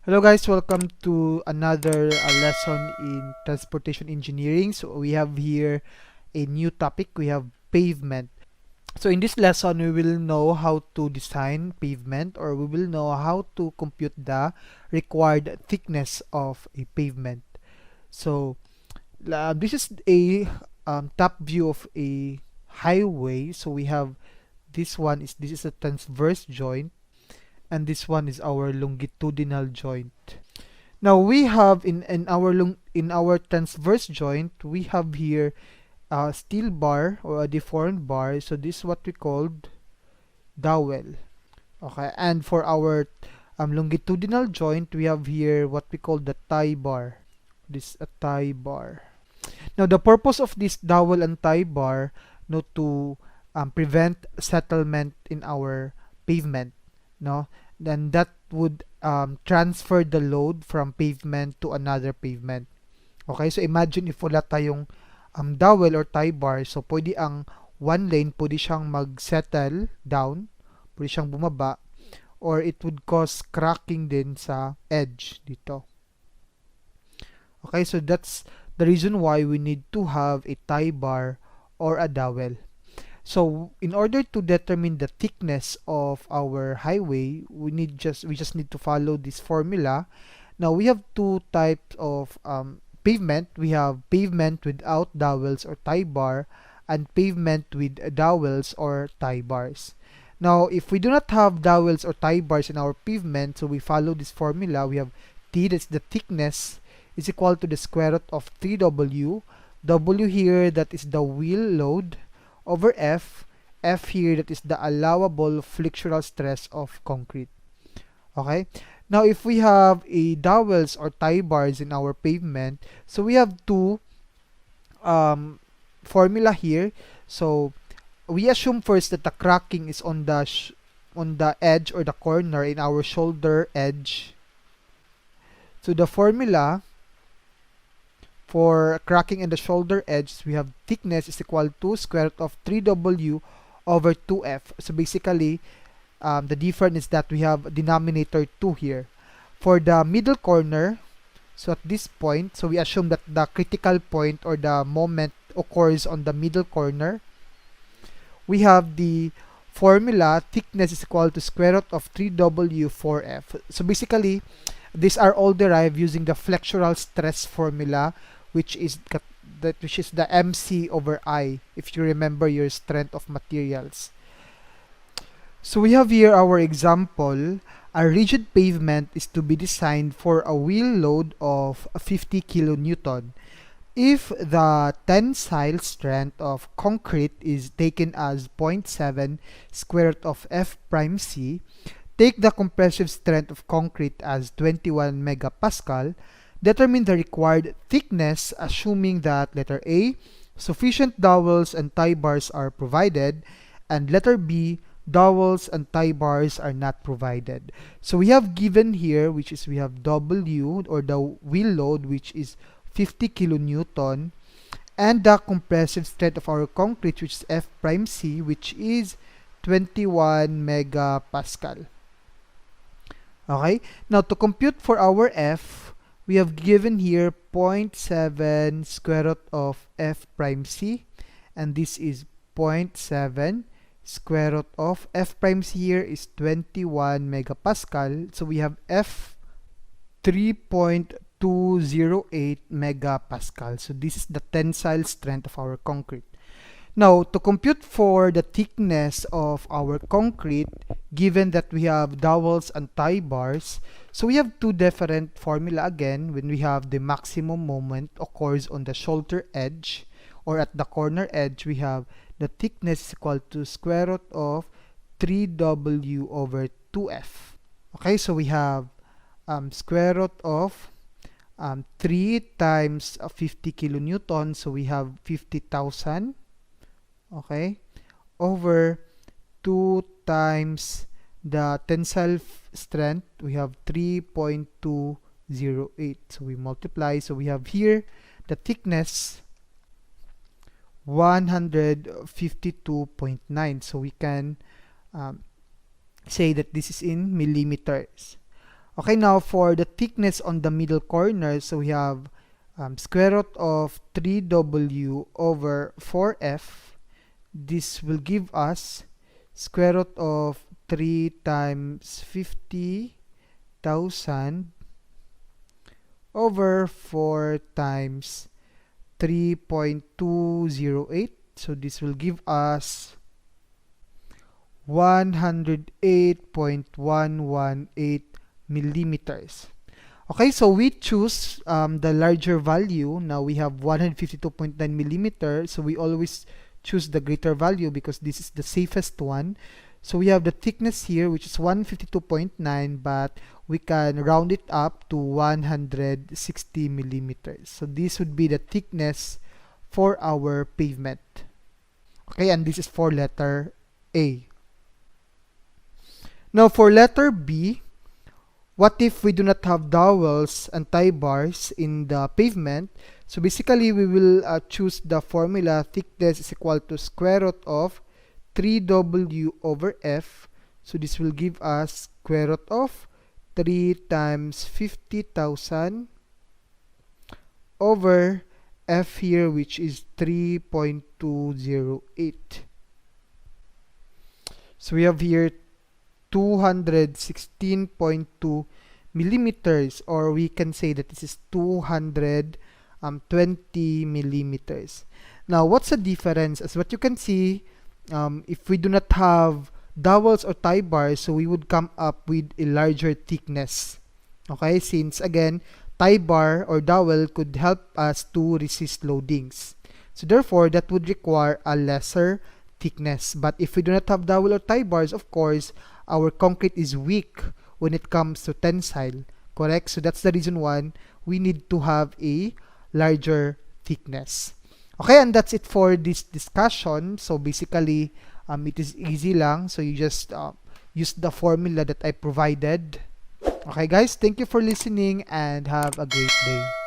Hello guys, welcome to another lesson in transportation engineering. So we have here a new topic. We have pavement. So in this lesson, we will know how to design pavement, or we will know how to compute the required thickness of a pavement. So this is a top view of a highway. So we have this is a transverse joint, and this one is our longitudinal joint. Now we have in our transverse joint, we have here a steel bar or a deformed bar. So this is what we called dowel. Okay, and for our longitudinal joint, we have here what we call the tie bar. This is a tie bar. Now the purpose of this dowel and tie bar, no, to prevent settlement in our pavement, no, then that would transfer the load from pavement to another pavement. Okay, so imagine if wala tayong dowel or tie bar, so pwede ang one lane, pwede siyang mag-settle down, pwede siyang bumaba, or it would cause cracking din sa edge dito. Okay, so that's the reason why we need to have a tie bar or a dowel. So in order to determine the thickness of our highway, we just need to follow this formula. Now we have two types of pavement. We have pavement without dowels or tie bar, and pavement with dowels or tie bars. Now if we do not have dowels or tie bars in our pavement, so we follow this formula. We have T, that's the thickness, is equal to the square root of 3W. W here, that is the wheel load, over F. F here, that is the allowable flexural stress of concrete. Okay? Now, if we have a dowels or tie bars in our pavement, so we have two formula here. So, we assume first that the cracking is on the edge or the corner in our shoulder edge. So, the formula for cracking in the shoulder edge, we have thickness is equal to square root of 3W over 2F. So basically, the difference is that we have denominator 2 here. For the middle corner, so at this point, so we assume that the critical point or the moment occurs on the middle corner. We have the formula, thickness is equal to square root of 3W 4F. So basically, these are all derived using the flexural stress formula, which is the MC over I, if you remember your strength of materials. So we have here our example. A rigid pavement is to be designed for a wheel load of 50 kilonewton. If the tensile strength of concrete is taken as 0.7 square root of F prime C, take the compressive strength of concrete as 21 megapascal. Determine the required thickness, assuming that letter A, sufficient dowels and tie bars are provided, and letter B, dowels and tie bars are not provided. So we have given here, which is we have W, or the wheel load, which is 50 kilonewton, and the compressive strength of our concrete, which is F prime C, which is 21 megapascal. Okay, now to compute for our F, we have given here 0.7 square root of F prime C, and this is 0.7 square root of F prime C here is 21 megapascal. So we have F 3.208 megapascal. So this is the tensile strength of our concrete. Now, to compute for the thickness of our concrete, given that we have dowels and tie bars, so we have two different formula again. When we have the maximum moment occurs on the shoulder edge or at the corner edge, we have the thickness is equal to square root of 3W over 2F. Okay, so we have square root of 3 times 50 kilonewton, so we have 50,000. Okay, over 2 times the tensile strength, we have 3.208. So we multiply, so we have here the thickness 152.9. So we can say that this is in millimeters. Okay, now for the thickness on the middle corner, so we have square root of 3w over 4f. This will give us square root of 3 times 50,000 over 4 times 3.208. So this will give us 108.118 millimeters. Okay, so we choose the larger value. Now we have 152.9 millimeters. So we always choose the greater value because this is the safest one. So we have the thickness here, which is 152.9, but we can round it up to 160 millimeters. So this would be the thickness for our pavement. Okay, and this is for letter A. Now for letter B, what if we do not have dowels and tie bars in the pavement? So basically, we will choose the formula thickness is equal to square root of 3w over f. So this will give us square root of 3 times 50,000 over f here, which is 3.208. So we have here 216.2 millimeters, or we can say that this is 220 millimeters. Now, what's the difference? As what you can see, if we do not have dowels or tie bars, so we would come up with a larger thickness. Okay, since again, tie bar or dowel could help us to resist loadings. So therefore, that would require a lesser thickness. But if we do not have dowel or tie bars, of course, our concrete is weak when it comes to tensile, correct? So that's the reason why we need to have a larger thickness. Okay, and that's it for this discussion. So basically, it is easy lang. So you just use the formula that I provided. Okay guys, thank you for listening and have a great day.